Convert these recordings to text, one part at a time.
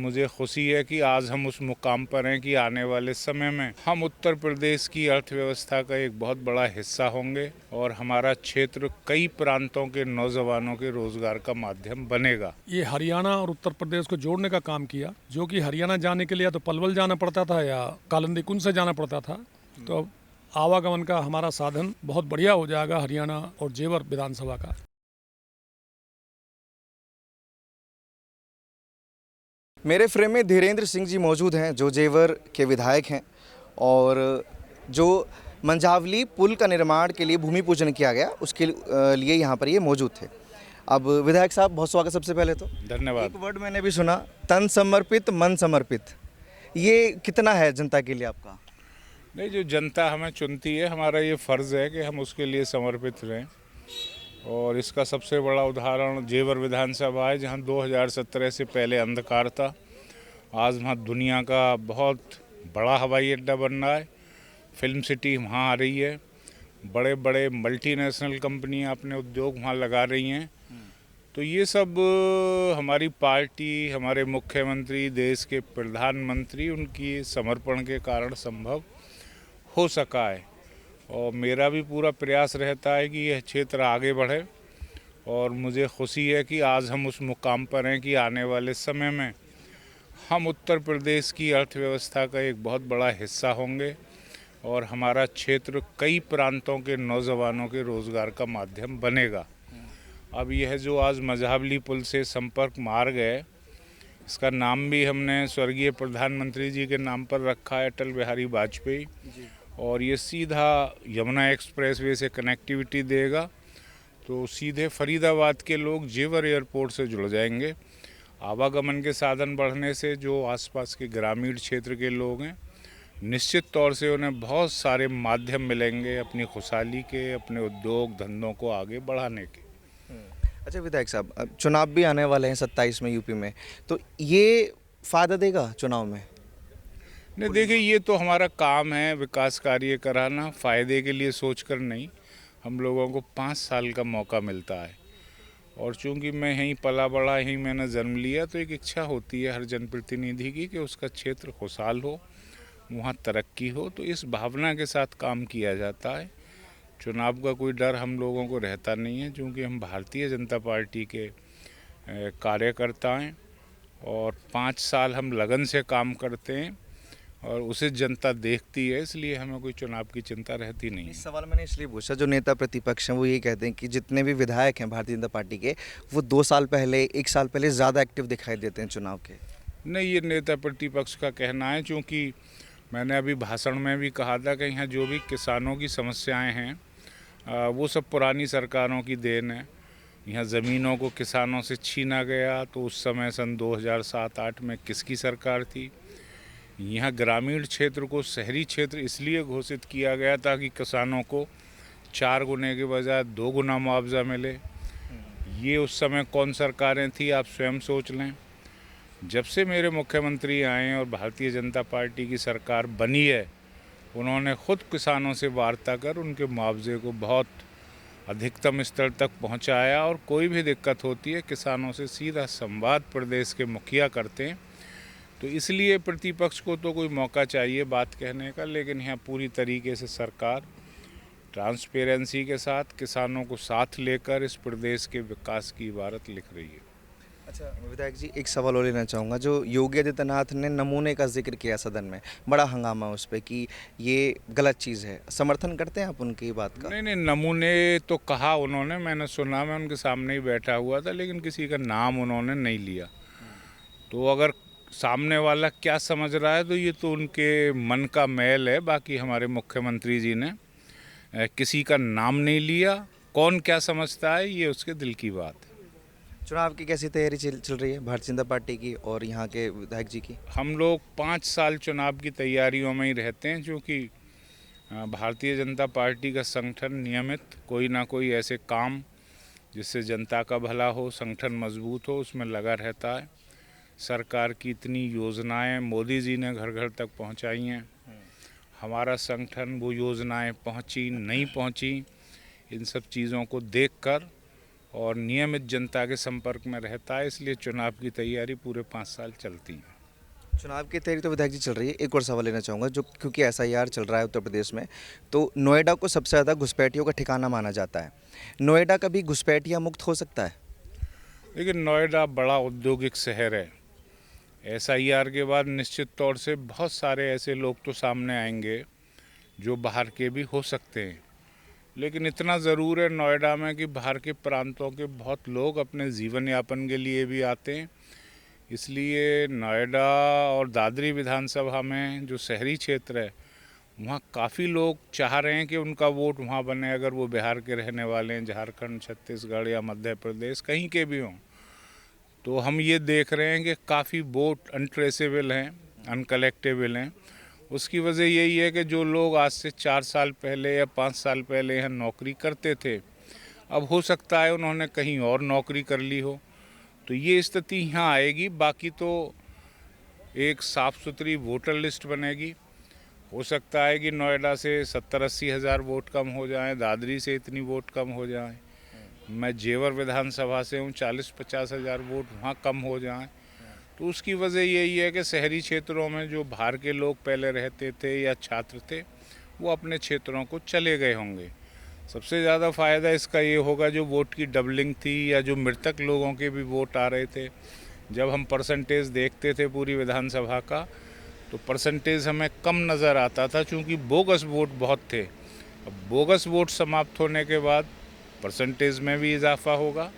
मुझे खुशी है कि आज हम उस मुकाम पर हैं कि आने वाले समय में हम उत्तर प्रदेश की अर्थव्यवस्था का एक बहुत बड़ा हिस्सा होंगे और हमारा क्षेत्र कई प्रांतों के नौजवानों के रोजगार का माध्यम बनेगा। ये हरियाणा और उत्तर प्रदेश को जोड़ने का काम किया, जो कि हरियाणा जाने के लिए तो पलवल जाना पड़ता था या कालिंदी कुंज से जाना पड़ता था। तो अब आवागमन का हमारा साधन बहुत बढ़िया हो जाएगा हरियाणा और जेवर विधानसभा का। मेरे फ्रेम में धीरेन्द्र सिंह जी मौजूद हैं जो जेवर के विधायक हैं और जो मंझावली पुल का निर्माण के लिए भूमि पूजन किया गया उसके लिए यहाँ पर ये मौजूद थे। अब विधायक साहब बहुत स्वागत। सबसे पहले तो धन्यवाद। एक वर्ड मैंने भी सुना, तन समर्पित मन समर्पित, ये कितना है जनता के लिए आपका? नहीं, जो जनता हमें चुनती है हमारा ये फ़र्ज़ है कि हम उसके लिए समर्पित रहें और इसका सबसे बड़ा उदाहरण जेवर विधानसभा है जहाँ 2017 से पहले अंधकार था। आज वहाँ दुनिया का बहुत बड़ा हवाई अड्डा बन रहा है, फिल्म सिटी वहाँ आ रही है, बड़े बड़े मल्टीनेशनल कंपनियाँ अपने उद्योग वहाँ लगा रही हैं। तो ये सब हमारी पार्टी, हमारे मुख्यमंत्री, देश के प्रधानमंत्री, उनकी समर्पण के कारण संभव हो सका है और मेरा भी पूरा प्रयास रहता है कि यह क्षेत्र आगे बढ़े और मुझे खुशी है कि आज हम उस मुकाम पर हैं कि आने वाले समय में हम उत्तर प्रदेश की अर्थव्यवस्था का एक बहुत बड़ा हिस्सा होंगे और हमारा क्षेत्र कई प्रांतों के नौजवानों के रोज़गार का माध्यम बनेगा। अब यह जो आज मझावली पुल से संपर्क मार्ग है, इसका नाम भी हमने स्वर्गीय प्रधानमंत्री जी के नाम पर रखा है, अटल बिहारी वाजपेयी, और ये सीधा यमुना एक्सप्रेसवे से कनेक्टिविटी देगा। तो सीधे फरीदाबाद के लोग जेवर एयरपोर्ट से जुड़ जाएंगे। आवागमन के साधन बढ़ने से जो आसपास के ग्रामीण क्षेत्र के लोग हैं, निश्चित तौर से उन्हें बहुत सारे माध्यम मिलेंगे अपनी खुशहाली के, अपने उद्योग धंधों को आगे बढ़ाने के। अच्छा विधायक साहब, अब चुनाव भी आने वाले हैं 27 में यूपी में, तो ये फ़ायदा देगा चुनाव में? नहीं, देखिए, ये तो हमारा काम है विकास कार्य कराना, फ़ायदे के लिए सोचकर नहीं। हम लोगों को 5 साल का मौका मिलता है और चूंकि मैं यहीं पला बड़ा, यहीं मैंने जन्म लिया, तो एक इच्छा होती है हर जनप्रतिनिधि की कि उसका क्षेत्र खुशहाल हो, वहाँ तरक्की हो। तो इस भावना के साथ काम किया जाता है। चुनाव का कोई डर हम लोगों को रहता नहीं है, क्योंकि हम भारतीय जनता पार्टी के कार्यकर्ता हैं और 5 साल हम लगन से काम करते हैं और उसे जनता देखती है, इसलिए हमें कोई चुनाव की चिंता रहती नहीं है। इस सवाल मैंने इसलिए पूछा, जो नेता प्रतिपक्ष हैं वो ये कहते हैं कि जितने भी विधायक हैं भारतीय जनता पार्टी के, वो 2 साल पहले, 1 साल पहले ज़्यादा एक्टिव दिखाई देते हैं चुनाव के। नहीं, ये नेता प्रतिपक्ष का कहना है, क्योंकि मैंने अभी भाषण में भी कहा था कि यहाँ जो भी किसानों की समस्याएं हैं वो सब पुरानी सरकारों की देन है। यहाँ ज़मीनों को किसानों से छीना गया, तो उस समय सन 2007-8 में किसकी सरकार थी? यहाँ ग्रामीण क्षेत्र को शहरी क्षेत्र इसलिए घोषित किया गया ताकि किसानों को 4 गुने के बजाय 2 गुना मुआवजा मिले। ये उस समय कौन सरकारें थी, आप स्वयं सोच लें। जब से मेरे मुख्यमंत्री आए और भारतीय जनता पार्टी की सरकार बनी है, उन्होंने खुद किसानों से वार्ता कर उनके मुआवजे को बहुत अधिकतम स्तर तक पहुंचाया और कोई भी दिक्कत होती है किसानों से सीधा संवाद प्रदेश के मुखिया करते हैं। तो इसलिए प्रतिपक्ष को तो कोई मौका चाहिए बात कहने का, लेकिन यहाँ पूरी तरीके से सरकार ट्रांसपेरेंसी के साथ किसानों को साथ लेकर इस प्रदेश के विकास की इबारत लिख रही है। अच्छा विधायक जी, एक सवाल और लेना चाहूँगा। जो योगी आदित्यनाथ ने नमूने का जिक्र किया सदन में, बड़ा हंगामा उस पर कि ये गलत चीज़ है, समर्थन करते हैं आप उनकी बात का? नहीं, नमूने तो कहा उन्होंने, मैंने सुना, मैं उनके सामने ही बैठा हुआ था, लेकिन किसी का नाम उन्होंने नहीं लिया। तो अगर सामने वाला क्या समझ रहा है तो ये तो उनके मन का मैल है। बाकी हमारे मुख्यमंत्री जी ने किसी का नाम नहीं लिया, कौन क्या समझता है ये उसके दिल की बात है। चुनाव की कैसी तैयारी चल रही है भारतीय जनता पार्टी की और यहाँ के विधायक जी की? हम लोग 5 साल चुनाव की तैयारियों में ही रहते हैं, क्योंकि भारतीय जनता पार्टी का संगठन नियमित कोई ना कोई ऐसे काम जिससे जनता का भला हो, संगठन मजबूत हो, उसमें लगा रहता है। सरकार की इतनी योजनाएं मोदी जी ने घर घर तक पहुंचाई हैं, हमारा संगठन वो योजनाएं पहुंची नहीं पहुंची, इन सब चीज़ों को देखकर और नियमित जनता के संपर्क में रहता है, इसलिए चुनाव की तैयारी पूरे 5 साल चलती है। चुनाव की तैयारी तो विधायक जी चल रही है। एक और सवाल लेना चाहूँगा, जो क्योंकि एसआईआर चल रहा है उत्तर प्रदेश में, तो नोएडा को सबसे ज़्यादा घुसपैठियों का ठिकाना माना जाता है। नोएडा कभी घुसपैठिया मुक्त हो सकता है? लेकिन नोएडा बड़ा औद्योगिक शहर है। एसआईआर के बाद निश्चित तौर से बहुत सारे ऐसे लोग तो सामने आएंगे जो बाहर के भी हो सकते हैं, लेकिन इतना ज़रूर है नोएडा में कि बाहर के प्रांतों के बहुत लोग अपने जीवन यापन के लिए भी आते हैं। इसलिए नोएडा और दादरी विधानसभा में जो शहरी क्षेत्र है, वहाँ काफ़ी लोग चाह रहे हैं कि उनका वोट वहाँ बने, अगर वो बिहार के रहने वाले हैं, झारखंड, छत्तीसगढ़ या मध्य प्रदेश कहीं के भी हों। तो हम ये देख रहे हैं कि काफ़ी वोट अनट्रेसेबल हैं, अनकलेक्टेबल हैं। उसकी वजह यही है कि जो लोग आज से 4 साल पहले या 5 साल पहले यहाँ नौकरी करते थे, अब हो सकता है उन्होंने कहीं और नौकरी कर ली हो, तो ये स्थिति यहाँ आएगी। बाकी तो एक साफ़ सुथरी वोटर लिस्ट बनेगी। हो सकता है कि नोएडा से 70-80 हज़ार वोट कम हो जाएं, दादरी से इतनी वोट कम हो जाएं। मैं जेवर विधानसभा से हूँ, 40-50 हज़ार वोट वहाँ कम हो जाएं। तो उसकी वजह यही है कि शहरी क्षेत्रों में जो बाहर के लोग पहले रहते थे या छात्र थे, वो अपने क्षेत्रों को चले गए होंगे। सबसे ज़्यादा फ़ायदा इसका ये होगा जो वोट की डबलिंग थी या जो मृतक लोगों के भी वोट आ रहे थे। जब हम परसेंटेज देखते थे पूरी विधानसभा का, तो परसेंटेज हमें कम नज़र आता था, क्योंकि बोगस वोट बहुत थे। अब बोगस वोट समाप्त होने के बाद परसेंटेज में भी इजाफा होगा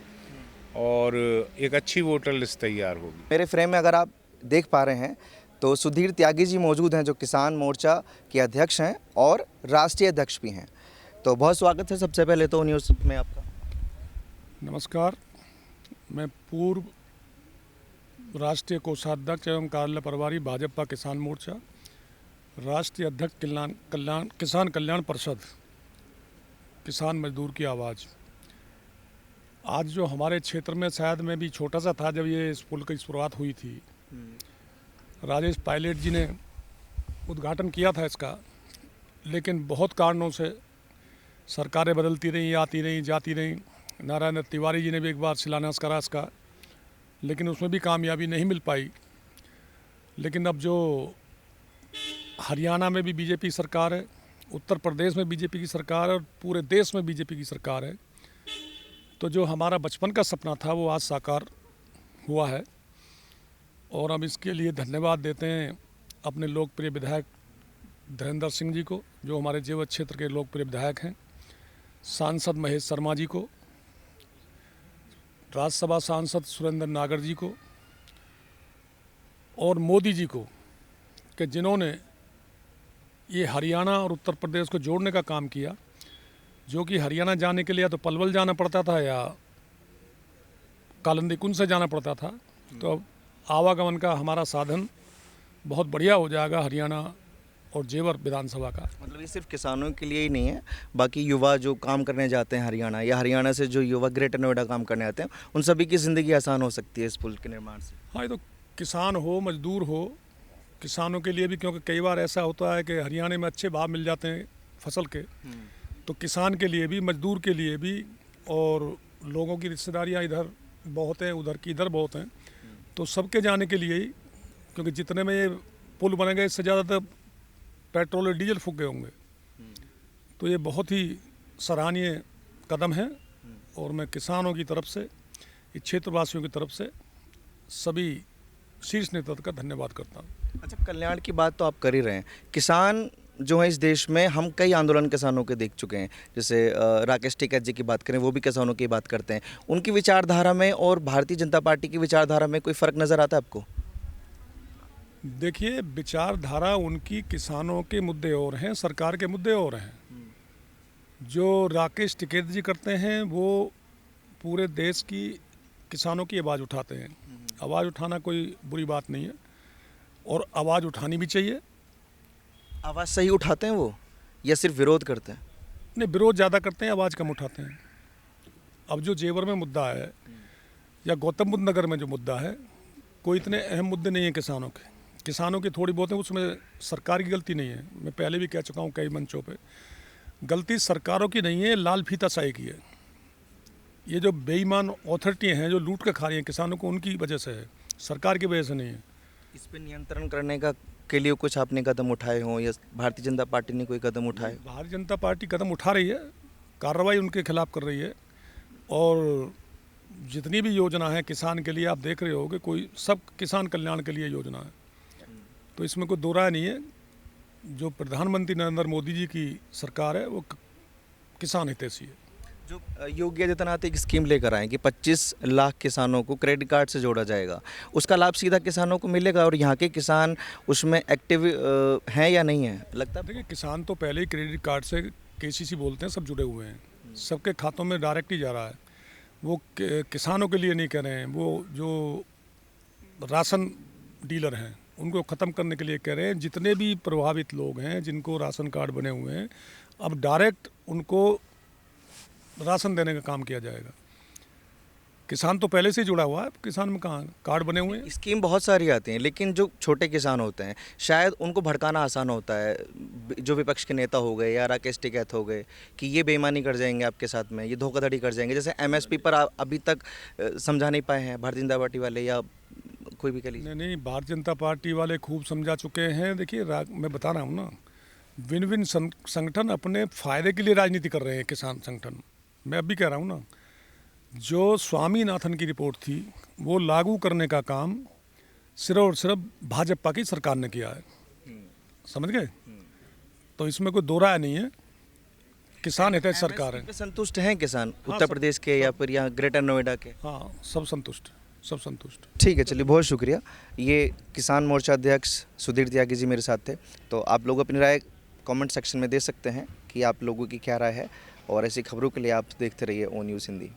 और एक अच्छी वोटर लिस्ट तैयार होगी। मेरे फ्रेम में अगर आप देख पा रहे हैं तो सुधीर त्यागी जी मौजूद हैं, जो किसान मोर्चा के अध्यक्ष हैं और राष्ट्रीय अध्यक्ष भी हैं। तो बहुत स्वागत है सबसे पहले तो न्यूज़ में आपका। नमस्कार, मैं पूर्व राष्ट्रीय कोषाध्यक्ष एवं कार्यालय प्रभारी भाजपा किसान मोर्चा, राष्ट्रीय अध्यक्ष किसान कल्याण परिषद, किसान मजदूर की आवाज़। आज जो हमारे क्षेत्र में, शायद मैं भी छोटा सा था जब ये इस पुल की शुरुआत हुई थी, राजेश पायलट जी ने उद्घाटन किया था इसका, लेकिन बहुत कारणों से सरकारें बदलती रहीं, आती रहीं, जाती रहीं। नारायण तिवारी जी ने भी एक बार शिलान्यास करा इसका, लेकिन उसमें भी कामयाबी नहीं मिल पाई। लेकिन अब जो हरियाणा में भी बीजेपी सरकार है, उत्तर प्रदेश में बीजेपी की सरकार है और पूरे देश में बीजेपी की सरकार है, तो जो हमारा बचपन का सपना था वो आज साकार हुआ है। और हम इसके लिए धन्यवाद देते हैं अपने लोकप्रिय विधायक धीरेन्द्र सिंह जी को, जो हमारे जेवर क्षेत्र के लोकप्रिय विधायक हैं, सांसद महेश शर्मा जी को, राज्यसभा सांसद सुरेंद्र नागर जी को और मोदी जी को, कि जिन्होंने ये हरियाणा और उत्तर प्रदेश को जोड़ने का काम किया। जो कि हरियाणा जाने के लिए या तो पलवल जाना पड़ता था या कालिंदी कुंज से जाना पड़ता था, तो अब आवागमन का हमारा साधन बहुत बढ़िया हो जाएगा हरियाणा और जेवर विधानसभा का। मतलब ये सिर्फ किसानों के लिए ही नहीं है, बाकी युवा जो काम करने जाते हैं हरियाणा, या हरियाणा से जो युवा ग्रेटर नोएडा काम करने आते हैं, उन सभी की ज़िंदगी आसान हो सकती है इस पुल के निर्माण से। हाँ, ये तो किसान हो, मजदूर हो, किसानों के लिए भी, क्योंकि कई बार ऐसा होता है कि हरियाणा में अच्छे भाव मिल जाते हैं फसल के, तो किसान के लिए भी, मजदूर के लिए भी, और लोगों की रिश्तेदारियाँ इधर बहुत हैं, उधर की इधर बहुत हैं, तो सबके जाने के लिए ही, क्योंकि जितने में ये पुल बनेंगे इससे ज़्यादा तो पेट्रोल और डीजल फूक गए होंगे। तो ये बहुत ही सराहनीय कदम है और मैं किसानों की तरफ से, इस क्षेत्रवासियों की तरफ से सभी शीर्ष नेतृत्व का धन्यवाद करता हूँ। अच्छा, कल्याण की बात तो आप कर ही रहे हैं। किसान जो है इस देश में, हम कई आंदोलन किसानों के देख चुके हैं, जैसे राकेश टिकैत जी की बात करें, वो भी किसानों की बात करते हैं। उनकी विचारधारा में और भारतीय जनता पार्टी की विचारधारा में कोई फ़र्क नज़र आता है आपको? देखिए, विचारधारा उनकी किसानों के मुद्दे और हैं, सरकार के मुद्दे और हैं। जो राकेश टिकैत जी करते हैं वो पूरे देश की किसानों की आवाज़ उठाते हैं। आवाज़ उठाना कोई बुरी बात नहीं है और आवाज़ उठानी भी चाहिए। आवाज़ सही उठाते हैं वो, या सिर्फ विरोध करते हैं? नहीं, विरोध ज़्यादा करते हैं, आवाज़ कम उठाते हैं। अब जो जेवर में मुद्दा है या गौतम बुद्ध नगर में जो मुद्दा है, कोई इतने अहम मुद्दे नहीं हैं किसानों के। किसानों की थोड़ी बहुत है, उसमें सरकार की गलती नहीं है। मैं पहले भी कह चुका हूँ कई मंचों पे, गलती सरकारों की नहीं है, लाल फीताशाही की है। ये जो बेईमान अथॉरिटी हैं जो लूट के खा रही हैं किसानों को, उनकी वजह से है, सरकार की वजह से नहीं है। इस पे नियंत्रण करने का के लिए कुछ आपने कदम उठाए हों या भारतीय जनता पार्टी ने कोई कदम उठाए? भारतीय जनता पार्टी कदम उठा रही है, कार्रवाई उनके खिलाफ कर रही है। और जितनी भी योजना है किसान के लिए, आप देख रहे हो कि कोई सब किसान कल्याण के लिए योजना है, तो इसमें कोई दो राय नहीं है। जो प्रधानमंत्री नरेंद्र मोदी जी की सरकार है वो किसान हितैषी है। जो योगी आदित्यनाथ एक स्कीम लेकर आए कि 25 लाख किसानों को क्रेडिट कार्ड से जोड़ा जाएगा, उसका लाभ सीधा किसानों को मिलेगा और यहाँ के किसान उसमें एक्टिव हैं या नहीं है, लगता है? देखिए, किसान तो पहले ही क्रेडिट कार्ड से, केसीसी बोलते हैं, सब जुड़े हुए हैं, सबके खातों में डायरेक्ट ही जा रहा है। वो किसानों के लिए नहीं कह रहे हैं, वो जो राशन डीलर हैं उनको ख़त्म करने के लिए कह रहे हैं। जितने भी प्रभावित लोग हैं जिनको राशन कार्ड बने हुए हैं, अब डायरेक्ट उनको राशन देने का काम किया जाएगा। किसान तो पहले से ही जुड़ा हुआ है, किसान में कहाँ कार्ड बने हुए हैं। स्कीम बहुत सारी आती हैं, लेकिन जो छोटे किसान होते हैं शायद उनको भड़काना आसान होता है। जो विपक्ष के नेता हो गए या राकेश टिकैत हो गए कि ये बेईमानी कर जाएंगे आपके साथ में, ये धोखाधड़ी कर जाएंगे। जैसे एमएसपी पर अभी तक समझा नहीं पाए हैं भारतीय जनता पार्टी वाले या कोई भी कह लीजिए। नहीं, भारतीय जनता पार्टी वाले खूब समझा चुके हैं। देखिए, मैं बता रहा हूँ ना, विन विन संगठन अपने फ़ायदे के लिए राजनीति कर रहे हैं। किसान संगठन, मैं अभी कह रहा हूँ ना, जो स्वामीनाथन की रिपोर्ट थी वो लागू करने का काम सिर्फ और सिर्फ भाजपा की सरकार ने किया है, समझ गए? तो इसमें कोई दो राय नहीं है, किसान हितैषी सरकार है। संतुष्ट हैं किसान उत्तर प्रदेश के या फिर यहाँ ग्रेटर नोएडा के? हाँ, सब संतुष्ट, सब संतुष्ट। ठीक है, चलिए, बहुत शुक्रिया। ये किसान मोर्चा अध्यक्ष सुधीर त्यागी जी मेरे साथ थे। तो आप लोग अपनी राय कमेंट सेक्शन में दे सकते हैं कि आप लोगों की क्या राय है, और ऐसी खबरों के लिए आप देखते रहिए ओ न्यूज़ हिंदी।